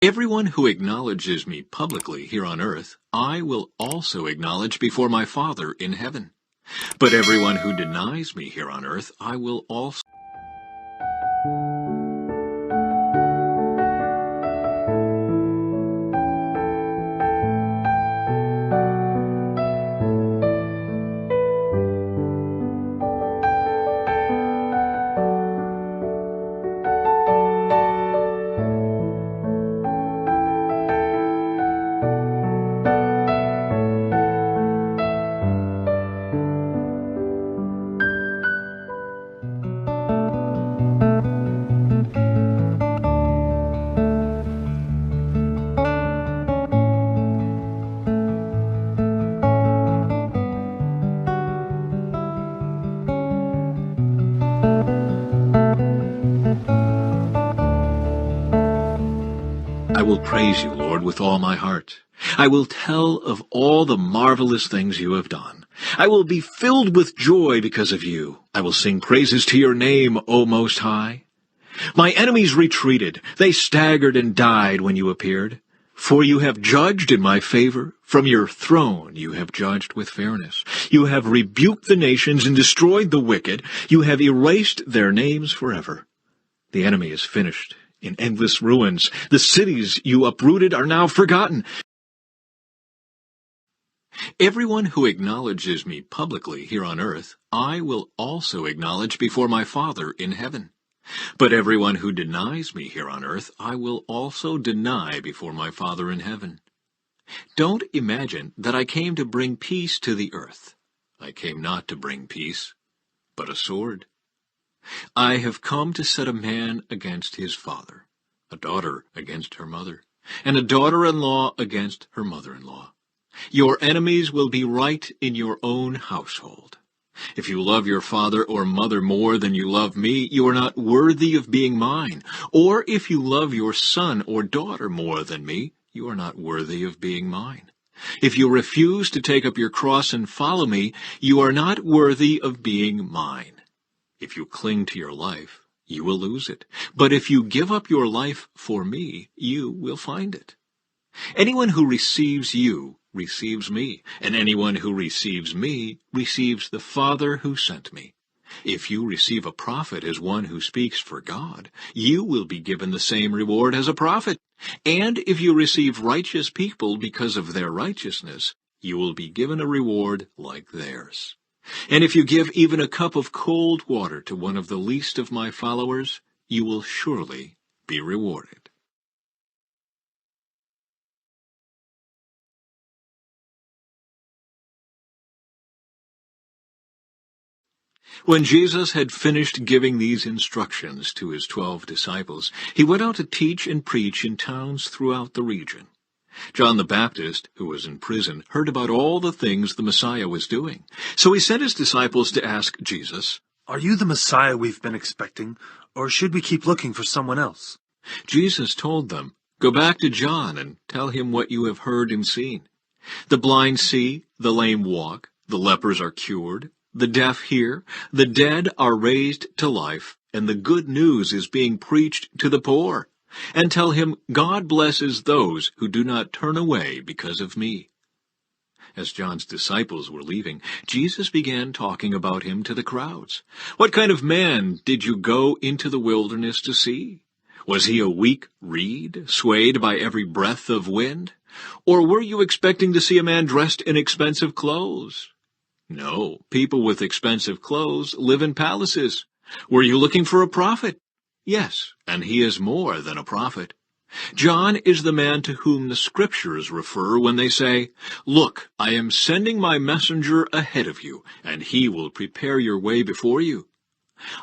Everyone who acknowledges me publicly here on earth, I will also acknowledge before my Father in heaven. But everyone who denies me here on earth, I will also. I will praise you, Lord, with all my heart. I will tell of all the marvelous things you have done. I will be filled with joy because of you. I will sing praises to your name, O Most High. My enemies retreated. They staggered and died when you appeared. For you have judged in my favor. From your throne you have judged with fairness. You have rebuked the nations and destroyed the wicked. You have erased their names forever. The enemy is finished in endless ruins. The cities you uprooted are now forgotten. Everyone who acknowledges me publicly here on earth, I will also acknowledge before my Father in heaven. But everyone who denies me here on earth, I will also deny before my Father in heaven. Don't imagine that I came to bring peace to the earth. I came not to bring peace, but a sword. I have come to set a man against his father, a daughter against her mother, and a daughter-in-law against her mother-in-law. Your enemies will be right in your own household. If you love your father or mother more than you love me, you are not worthy of being mine. Or if you love your son or daughter more than me, you are not worthy of being mine. If you refuse to take up your cross and follow me, you are not worthy of being mine. If you cling to your life, you will lose it. But if you give up your life for me, you will find it. Anyone who receives you receives me, and anyone who receives me receives the Father who sent me. If you receive a prophet as one who speaks for God, you will be given the same reward as a prophet. And if you receive righteous people because of their righteousness, you will be given a reward like theirs. And if you give even a cup of cold water to one of the least of my followers, you will surely be rewarded. When Jesus had finished giving these instructions to his 12 disciples, he went out to teach and preach in towns throughout the region. John the Baptist, who was in prison, heard about all the things the Messiah was doing. So he sent his disciples to ask Jesus, "Are you the Messiah we've been expecting, or should we keep looking for someone else?" Jesus told them, "Go back to John and tell him what you have heard and seen. The blind see, the lame walk, the lepers are cured, the deaf hear, the dead are raised to life, and the good news is being preached to the poor. And tell him, God blesses those who do not turn away because of me." As John's disciples were leaving, Jesus began talking about him to the crowds. "What kind of man did you go into the wilderness to see? Was he a weak reed, swayed by every breath of wind? Or were you expecting to see a man dressed in expensive clothes? No, people with expensive clothes live in palaces. Were you looking for a prophet? Yes, and he is more than a prophet. John is the man to whom the Scriptures refer when they say, 'Look, I am sending my messenger ahead of you, and he will prepare your way before you.'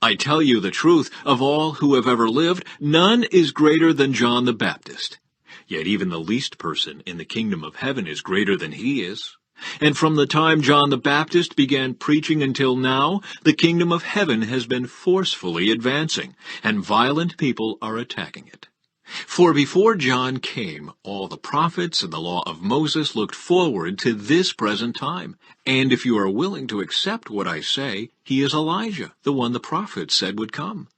I tell you the truth, of all who have ever lived, none is greater than John the Baptist. Yet even the least person in the kingdom of heaven is greater than he is. And from the time John the Baptist began preaching until now, the kingdom of heaven has been forcefully advancing, and violent people are attacking it. For before John came, all the prophets and the law of Moses looked forward to this present time. And if you are willing to accept what I say, he is Elijah, the one the prophets said would come.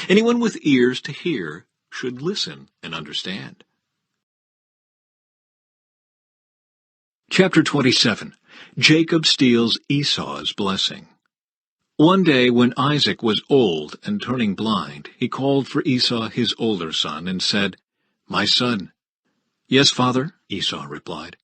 Anyone with ears to hear should listen and understand. Chapter 27. Jacob steals Esau's blessing. One day when Isaac was old and turning blind, he called for Esau his older son and said, "My son." "Yes, father," Esau replied.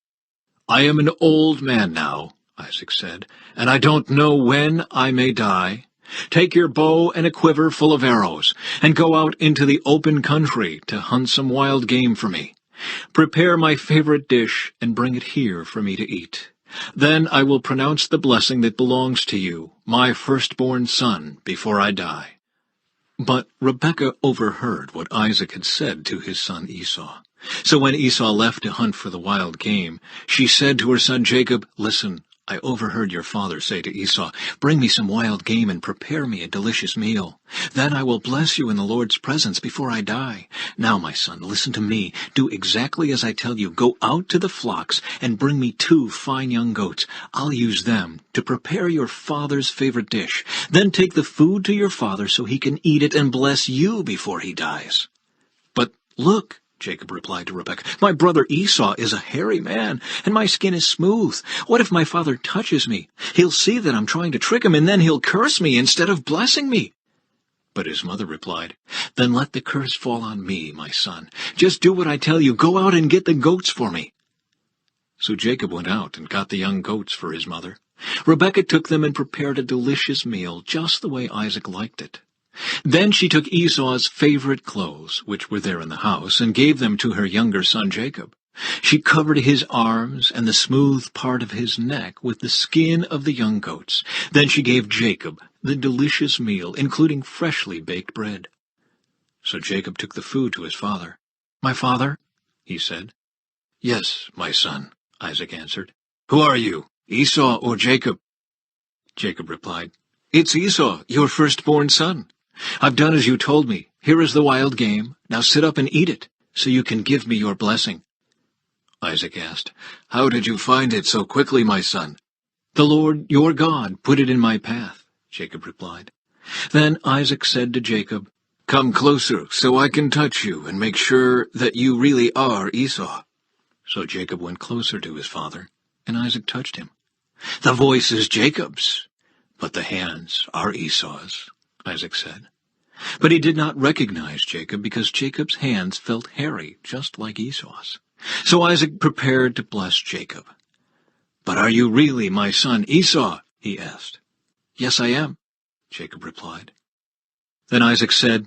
"I am an old man now," Isaac said, "and I don't know when I may die. Take your bow and a quiver full of arrows, and go out into the open country to hunt some wild game for me. Prepare my favorite dish and bring it here for me to eat. Then I will pronounce the blessing that belongs to you, my firstborn son, before I die." But Rebekah overheard what Isaac had said to his son Esau. So when Esau left to hunt for the wild game, she said to her son Jacob, "Listen, I overheard your father say to Esau, 'Bring me some wild game and prepare me a delicious meal. Then I will bless you in the Lord's presence before I die. Now, my son, listen to me. Do exactly as I tell you. Go out to the flocks and bring me 2 fine young goats. I'll use them to prepare your father's favorite dish. Then take the food to your father so he can eat it and bless you before he dies.'" "But look," Jacob replied to Rebekah, "my brother Esau is a hairy man, and my skin is smooth. What if my father touches me? He'll see that I'm trying to trick him, and then he'll curse me instead of blessing me." But his mother replied, "Then let the curse fall on me, my son. Just do what I tell you. Go out and get the goats for me." So Jacob went out and got the young goats for his mother. Rebekah took them and prepared a delicious meal, just the way Isaac liked it. Then she took Esau's favorite clothes, which were there in the house, and gave them to her younger son Jacob. She covered his arms and the smooth part of his neck with the skin of the young goats. Then she gave Jacob the delicious meal, including freshly baked bread. So Jacob took the food to his father. "My father?" he said. "Yes, my son," Isaac answered. "Who are you, Esau or Jacob?" Jacob replied, "It's Esau, your firstborn son. I've done as you told me. Here is the wild game. Now sit up and eat it, so you can give me your blessing." Isaac asked, "How did you find it so quickly, my son?" "The Lord, your God, put it in my path," Jacob replied. Then Isaac said to Jacob, "Come closer, so I can touch you and make sure that you really are Esau." So Jacob went closer to his father, and Isaac touched him. "The voice is Jacob's, but the hands are Esau's," Isaac said. But he did not recognize Jacob because Jacob's hands felt hairy, just like Esau's. So Isaac prepared to bless Jacob. "But are you really my son Esau?" he asked. "Yes, I am," Jacob replied. Then Isaac said,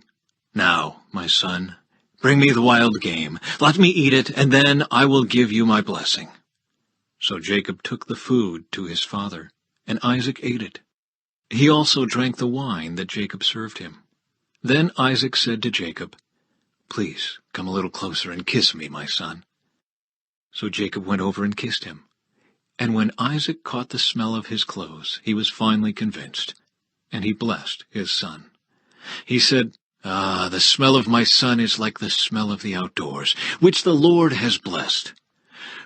"Now, my son, bring me the wild game. Let me eat it, and then I will give you my blessing." So Jacob took the food to his father, and Isaac ate it. He also drank the wine that Jacob served him. Then Isaac said to Jacob, "Please come a little closer and kiss me, my son." So Jacob went over and kissed him. And when Isaac caught the smell of his clothes, he was finally convinced, and he blessed his son. He said, "Ah, the smell of my son is like the smell of the outdoors, which the Lord has blessed.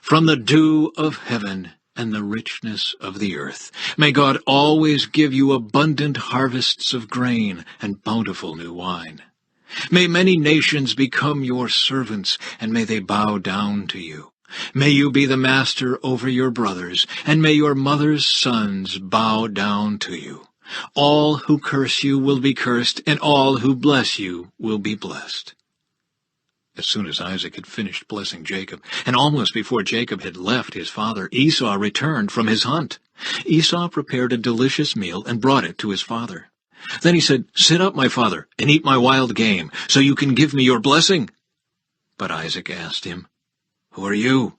From the dew of heaven and the richness of the earth, may God always give you abundant harvests of grain and bountiful new wine. May many nations become your servants, and may they bow down to you. May you be the master over your brothers, and may your mother's sons bow down to you. All who curse you will be cursed, and all who bless you will be blessed." As soon as Isaac had finished blessing Jacob, and almost before Jacob had left his father, Esau returned from his hunt. Esau prepared a delicious meal and brought it to his father. Then he said, "Sit up, my father, and eat my wild game, so you can give me your blessing." But Isaac asked him, "Who are you?"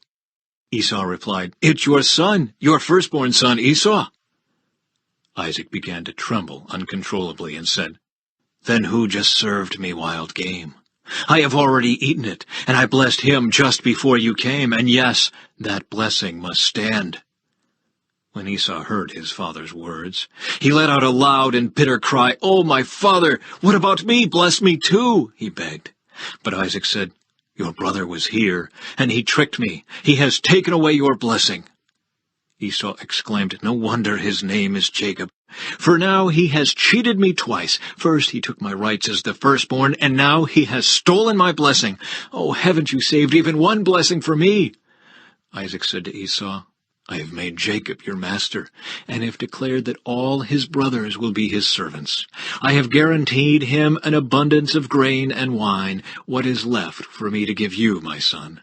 Esau replied, "It's your son, your firstborn son, Esau." Isaac began to tremble uncontrollably and said, "Then who just served me wild game? I have already eaten it, and I blessed him just before you came, and yes, that blessing must stand." When Esau heard his father's words, he let out a loud and bitter cry. "Oh, my father, what about me? Bless me too," he begged. But Isaac said, "Your brother was here, and he tricked me. He has taken away your blessing." Esau exclaimed, "No wonder his name is Jacob, for now he has cheated me twice. First he took my rights as the firstborn, and now he has stolen my blessing. Oh, haven't you saved even one blessing for me?" Isaac said to Esau, I have made Jacob your master, and have declared that all his brothers will be his servants. I have guaranteed him an abundance of grain and wine, what is left for me to give you, my son."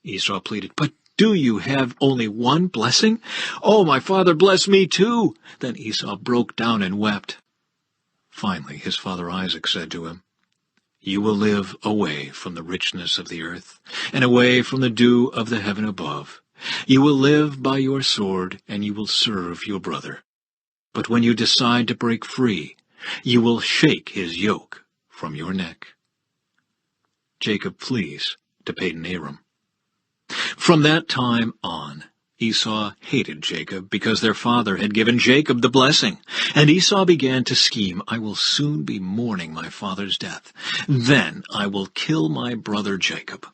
Esau pleaded, "But do you have only one blessing? Oh, my father, bless me too." Then Esau broke down and wept. Finally, his father Isaac said to him, "You will live away from the richness of the earth, and away from the dew of the heaven above. You will live by your sword, and you will serve your brother. But when you decide to break free, you will shake his yoke from your neck." Jacob flees to Padan-aram. From that time on, Esau hated Jacob because their father had given Jacob the blessing. And Esau began to scheme, "I will soon be mourning my father's death. Then I will kill my brother Jacob."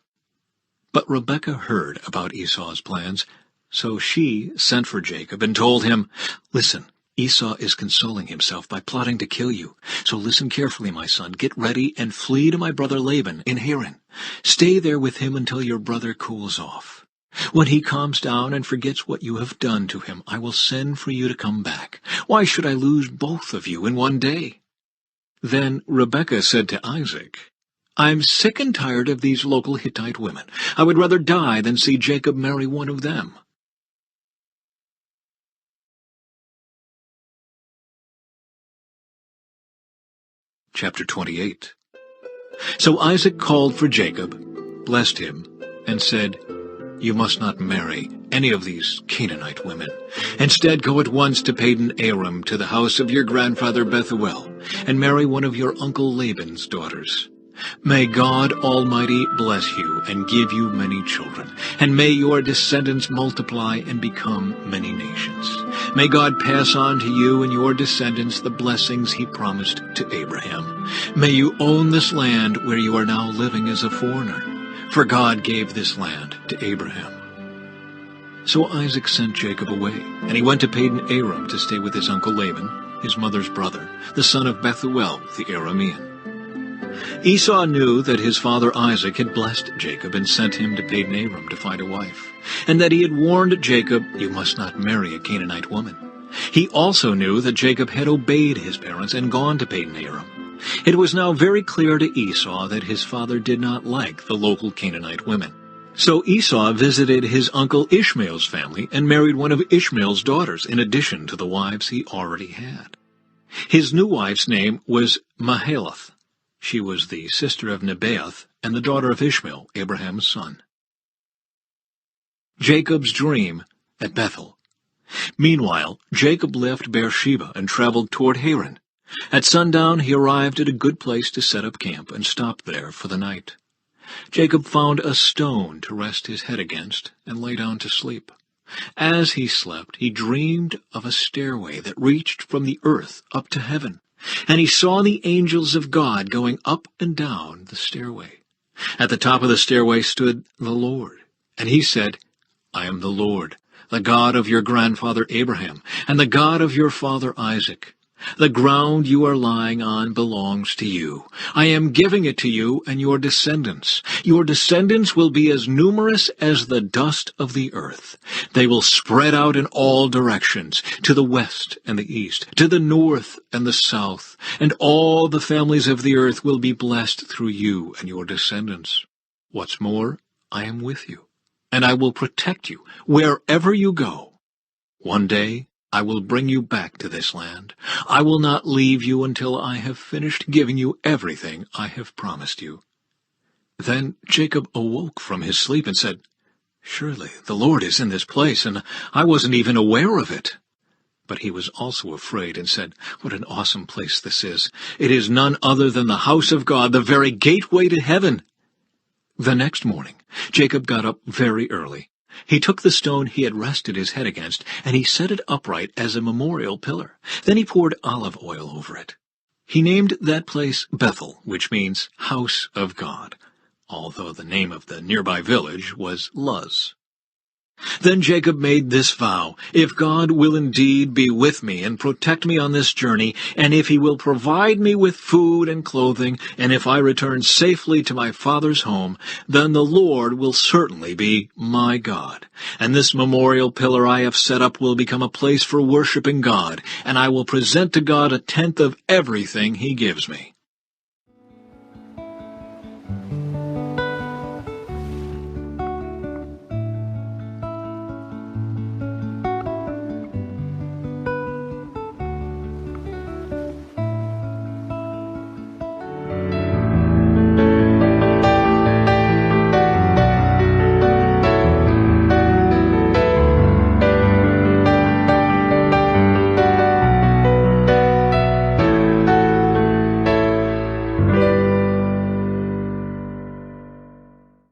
But Rebekah heard about Esau's plans, so she sent for Jacob and told him, "Listen, Esau is consoling himself by plotting to kill you. So listen carefully, my son. Get ready and flee to my brother Laban in Haran. Stay there with him until your brother cools off. When he calms down and forgets what you have done to him, I will send for you to come back. Why should I lose both of you in one day?" Then Rebekah said to Isaac, "I'm sick and tired of these local Hittite women. I would rather die than see Jacob marry one of them." Chapter 28. So Isaac called for Jacob, blessed him, and said, "You must not marry any of these Canaanite women. Instead, go at once to Padan-aram, to the house of your grandfather Bethuel, and marry one of your uncle Laban's daughters. May God Almighty bless you and give you many children, and may your descendants multiply and become many nations. May God pass on to you and your descendants the blessings he promised to Abraham. May you own this land where you are now living as a foreigner, for God gave this land to Abraham." So Isaac sent Jacob away, and he went to Padan-aram to stay with his uncle Laban, his mother's brother, the son of Bethuel the Aramean. Esau knew that his father Isaac had blessed Jacob and sent him to Padan-aram to find a wife, and that he had warned Jacob, "You must not marry a Canaanite woman." He also knew that Jacob had obeyed his parents and gone to Padan-aram. It was now very clear to Esau that his father did not like the local Canaanite women. So Esau visited his uncle Ishmael's family and married one of Ishmael's daughters in addition to the wives he already had. His new wife's name was Mahalath. She was the sister of Nebaioth and the daughter of Ishmael, Abraham's son. Jacob's dream at Bethel. Meanwhile, Jacob left Beersheba and traveled toward Haran. At sundown he arrived at a good place to set up camp and stopped there for the night. Jacob found a stone to rest his head against and lay down to sleep. As he slept, he dreamed of a stairway that reached from the earth up to heaven, and he saw the angels of God going up and down the stairway. At the top of the stairway stood the Lord, and he said, "I am the Lord, the God of your grandfather Abraham, and the God of your father Isaac. The ground you are lying on belongs to you. I am giving it to you and your descendants. Your descendants will be as numerous as the dust of the earth. They will spread out in all directions, to the west and the east, to the north and the south, and all the families of the earth will be blessed through you and your descendants. What's more, I am with you, and I will protect you wherever you go. One day I will bring you back to this land. I will not leave you until I have finished giving you everything I have promised you." Then Jacob awoke from his sleep and said, "Surely the Lord is in this place, and I wasn't even aware of it." But he was also afraid and said, "What an awesome place this is! It is none other than the house of God, the very gateway to heaven." The next morning Jacob got up very early. He took the stone he had rested his head against, and he set it upright as a memorial pillar. Then he poured olive oil over it. He named that place Bethel, which means house of God, although the name of the nearby village was Luz. Then Jacob made this vow, "If God will indeed be with me and protect me on this journey, and if he will provide me with food and clothing, and if I return safely to my father's home, then the Lord will certainly be my God. And this memorial pillar I have set up will become a place for worshiping God, and I will present to God a tenth of everything he gives me."